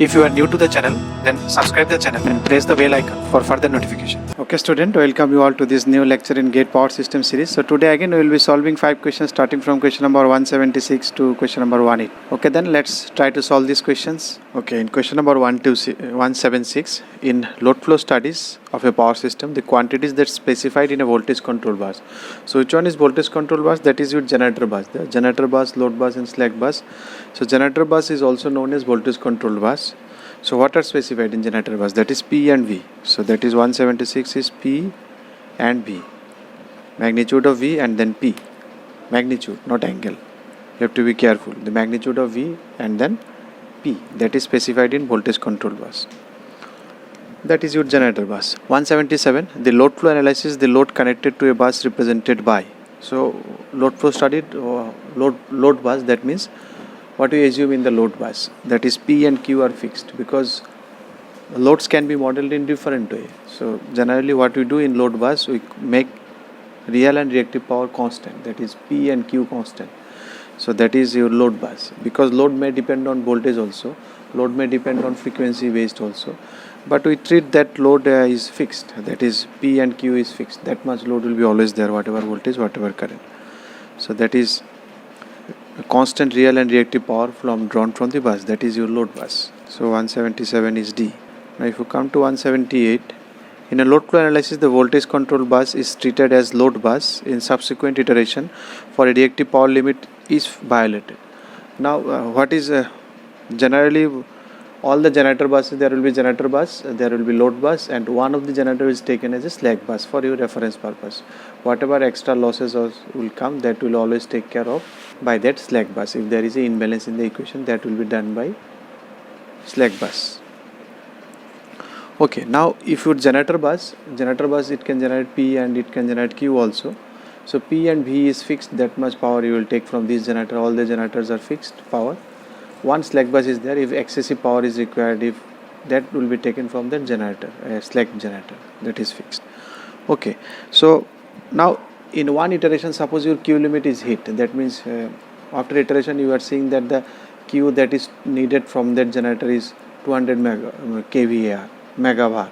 If you are new to the channel, then subscribe the channel and press the bell icon for further notification. Okay student, welcome you all to this new lecture in Gate Power System series. So today again we will be solving 5 questions starting from question number 176 to question number 18. Okay, then let's try to solve these questions. Okay, in question number 176, in load flow studies of a power system, the quantities that specified in a voltage control bus. So which one is voltage control bus? That is your generator bus. The generator bus, load bus and slack bus. So generator bus is also known as voltage control bus. So what are specified in generator bus? That is P and V. So that is 176 is P and V. Magnitude of V and then P. Magnitude, not angle. You have to be careful. The magnitude of V and then P. That is specified in voltage control bus. That is your generator bus. 177. The load flow analysis, the load connected to a bus represented by. So load flow studied load bus, that means what we assume in the load bus, that is P and Q are fixed, because loads can be modeled in different way. So generally what we do in load bus, we make real and reactive power constant, that is P and Q constant. So that is your load bus, because load may depend on voltage also, load may depend on frequency based also, but we treat that load is fixed, that is P and Q is fixed. That much load will be always there, whatever voltage, whatever current. So that is a constant real and reactive power drawn from the bus, that is your load bus. So 177 is D. Now if you come to 178, in a load flow analysis, the voltage control bus is treated as load bus in subsequent iteration for a reactive power limit is violated. Now what is generally all the generator buses, there will be generator bus, there will be load bus, and one of the generator is taken as a slack bus for your reference purpose. Whatever extra losses will come, that will always take care of by that slack bus. If there is an imbalance in the equation, that will be done by slack bus. Okay, now if your generator bus it can generate P and it can generate Q also. So P and V is fixed, that much power you will take from this generator. All the generators are fixed power. One slack bus is there. If excessive power is required, if that will be taken from that generator, a slack generator, that is fixed. Okay, so now in one iteration, suppose your Q limit is hit, that means after iteration you are seeing that the Q that is needed from that generator is 200 kVAr, megavar,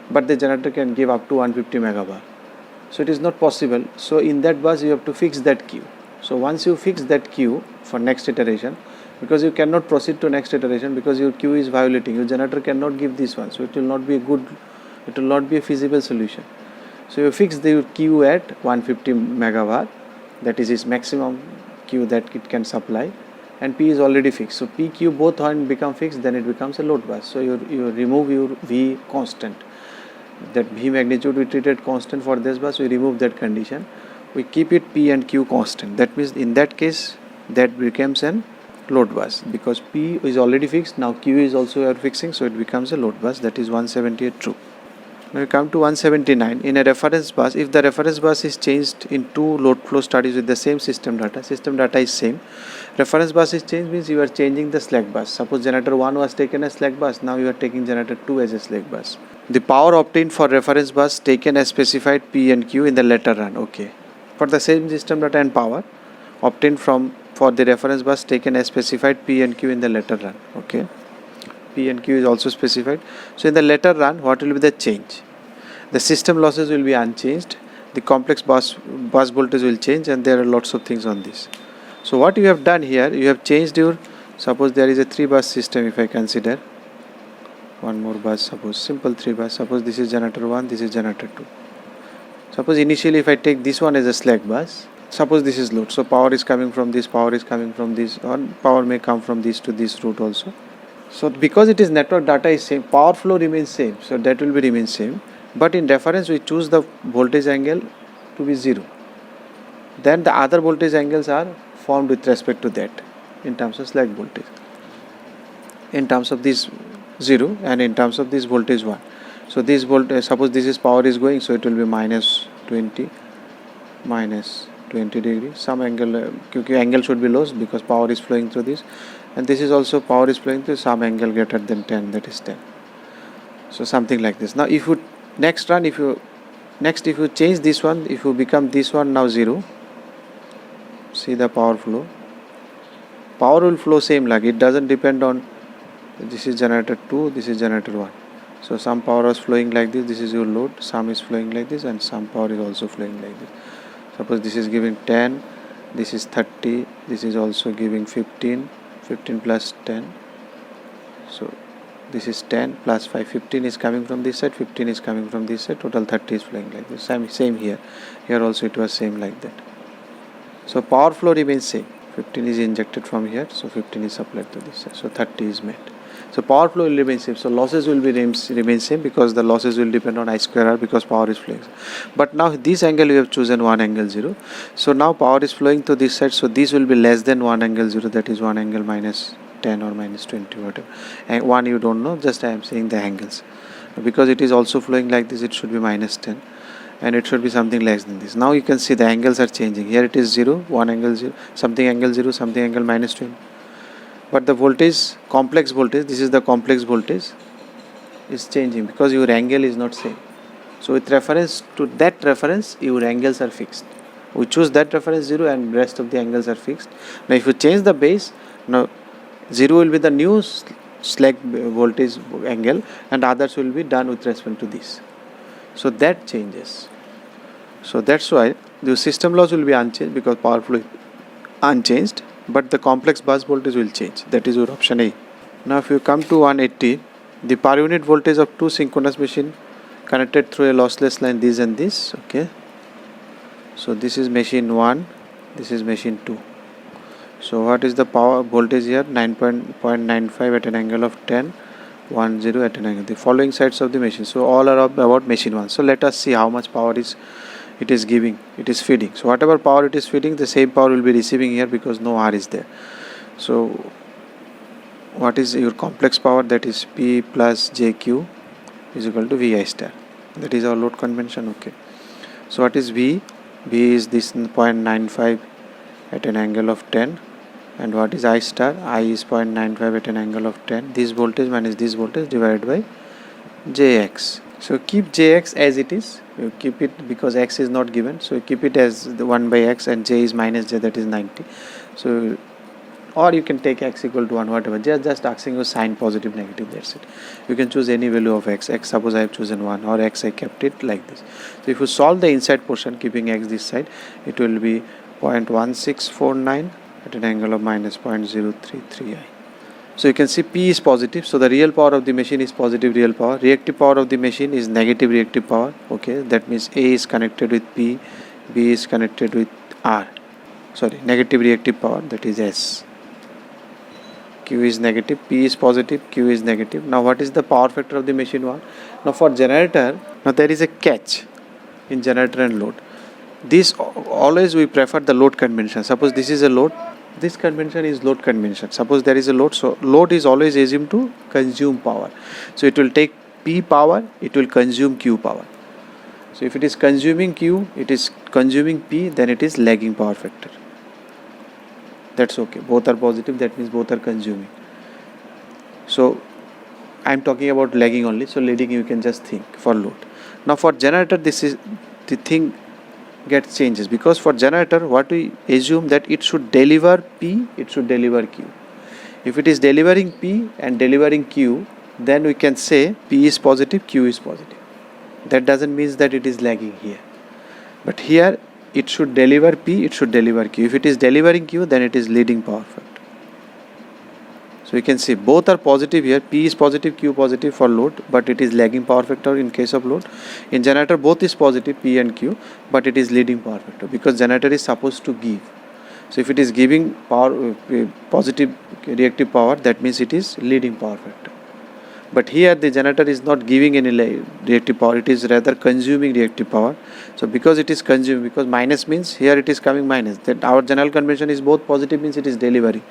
but the generator can give up to 150 megavar. So it is not possible. So in that bus you have to fix that Q. So once you fix that Q for next iteration, because you cannot proceed to next iteration because your Q is violating, your generator cannot give this one, so it will not be a feasible solution. So you fix the Q at 150 megawatt, that is its maximum Q that it can supply, and P is already fixed. So P, Q both when become fixed, then it becomes a load bus. So you remove your V constant, that V magnitude we treated constant for this bus, we remove that condition, we keep it P and Q constant. That means in that case that becomes an load bus, because P is already fixed, now Q is also fixing, so it becomes a load bus. That is 178 true. Now we come to 179. In a reference bus, if the reference bus is changed in two load flow studies with the same system data is same, reference bus is changed means you are changing the slack bus. Suppose generator 1 was taken as slack bus, now you are taking generator 2 as a slack bus. The power obtained for reference bus taken as specified P and Q in the later run. Okay, for the same system data and power obtained for the reference bus taken as specified P and Q in the later run. Okay, P and Q is also specified. So in the later run, what will be the change? The system losses will be unchanged, the complex bus voltage will change, and there are lots of things on this. So what you have done here, you have changed your, suppose there is a 3 bus system, if I consider one more bus, suppose simple 3 bus, suppose this is generator 1, this is generator 2. Suppose initially if I take this one as a slack bus, suppose this is load, so power is coming from this, power is coming from this, or power may come from this to this route also. So because it is network data is same, power flow remains same, so that will be remain same, but in reference we choose the voltage angle to be 0. Then the other voltage angles are formed with respect to that in terms of slack voltage, in terms of this 0 and in terms of this voltage 1. So this voltage, suppose this is power is going, so it will be minus 20 degrees, some angle, because angle should be lost because power is flowing through this, and this is also power is flowing through some angle greater than 10, that is 10. So something like this. Now if you next run, if you change this one, if you become this one now 0, see the power flow, power will flow same, like it doesn't depend on This is generator 2, this is generator 1. So some power is flowing like this is your load, some is flowing like this, and some power is also flowing like this. Suppose this is giving 10, this is 30, this is also giving 15, 15 plus 10. So this is 10 plus 5, 15 is coming from this side, 15 is coming from this side, total 30 is flowing like this. Same here. Here also it was same like that. So power flow remains same. 15 is injected from here, so 15 is supplied to this side. So 30 is met. So power flow will remain same. So losses will remain same because the losses will depend on I square R because power is flowing. But now this angle we have chosen 1 angle 0. So now power is flowing to this side. So this will be less than 1 angle 0. That is 1 angle minus 10 or minus 20, whatever. And 1 you don't know. Just I am saying the angles. Because it is also flowing like this, it should be minus 10. And it should be something less than this. Now you can see the angles are changing. Here it is 0, 1 angle 0, something angle 0, something angle minus 20. But the voltage, complex voltage, this is the complex voltage, is changing because your angle is not same. So with reference to that reference, your angles are fixed. We choose that reference 0 and rest of the angles are fixed. Now if you change the base, now 0 will be the new slack voltage angle and others will be done with respect to this. So that changes. So that's why the system laws will be unchanged because power flow is unchanged, but the complex bus voltage will change. That is your option A. Now if you come to 180, the per unit voltage of two synchronous machine connected through a lossless line, this and this. Okay. So this is machine 1, this is machine 2. So what is the power voltage here? 9.95 at an angle of 10, 10 at an angle. The following sides of the machine. So all are about machine 1. So let us see how much power it is giving, it is feeding. So whatever power it is feeding, the same power will be receiving here because no R is there. So what is your complex power? That is P plus JQ is equal to VI star. That is our load convention. Okay. So what is V? V is this 0.95 at an angle of 10. And what is I star? I is 0.95 at an angle of 10. This voltage minus this voltage divided by Jx. So keep Jx as it is. You keep it because x is not given. So you keep it as the 1 by x and j is minus j, that is 90. So or you can take x equal to 1, whatever. Just asking you sign positive, negative, that's it. You can choose any value of x. X suppose I have chosen 1 or x I kept it like this. So if you solve the inside portion keeping x this side, it will be 0.1649 at an angle of minus 0.033i. So you can see P is positive. So the real power of the machine is positive real power. Reactive power of the machine is negative reactive power. Okay, that means A is connected with P, B is connected with R. Sorry, negative reactive power, that is S. Q is negative, P is positive, Q is negative. Now what is the power factor of the machine 1? Now for generator, now there is a catch in generator and load. This always we prefer the load convention. Suppose this is a load, this convention is load convention. Suppose there is a load, so load is always assumed to consume power. So it will take P power, it will consume Q power. So if it is consuming Q, it is consuming P, then it is lagging power factor. That's okay. Both are positive, that means both are consuming. So I am talking about lagging only. So leading you can just think for load. Now for generator, this is the thing gets changes because for generator what we assume that it should deliver P, it should deliver Q. If it is delivering P and delivering Q, then we can say P is positive, Q is positive. That doesn't mean that it is lagging here. But here it should deliver P, it should deliver Q. If it is delivering Q, then it is leading power factor. So you can see both are positive here. P is positive, Q positive for load, but it is lagging power factor in case of load. In generator, both is positive, P and Q, but it is leading power factor because generator is supposed to give. So if it is giving power, positive reactive power, that means it is leading power factor. But here the generator is not giving any reactive power, it is rather consuming reactive power. So because it is consuming, because minus means here it is coming minus, that our general convention is both positive means it is delivering,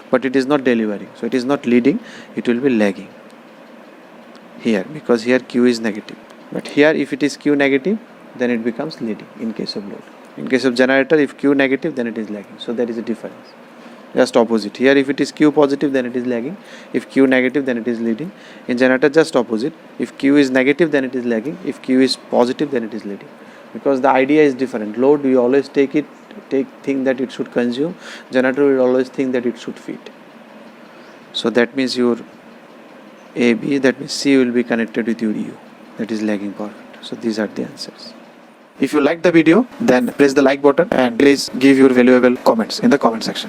but it is not delivering. So it is not leading, it will be lagging here because here Q is negative. But here if it is Q negative, then it becomes leading in case of load. In case of generator, if Q negative, then it is lagging. So there is a difference. Just opposite. Here if it is Q positive, then it is lagging. If Q negative, then it is leading. In generator, just opposite. If Q is negative, then it is lagging. If Q is positive, then it is leading. Because the idea is different. Load, we always think that it should consume. Generator will always think that it should feed. So that means your AB, that means C will be connected with your U, that is lagging power factor. So these are the answers. If you like the video, then press the like button and please give your valuable comments in the comment section.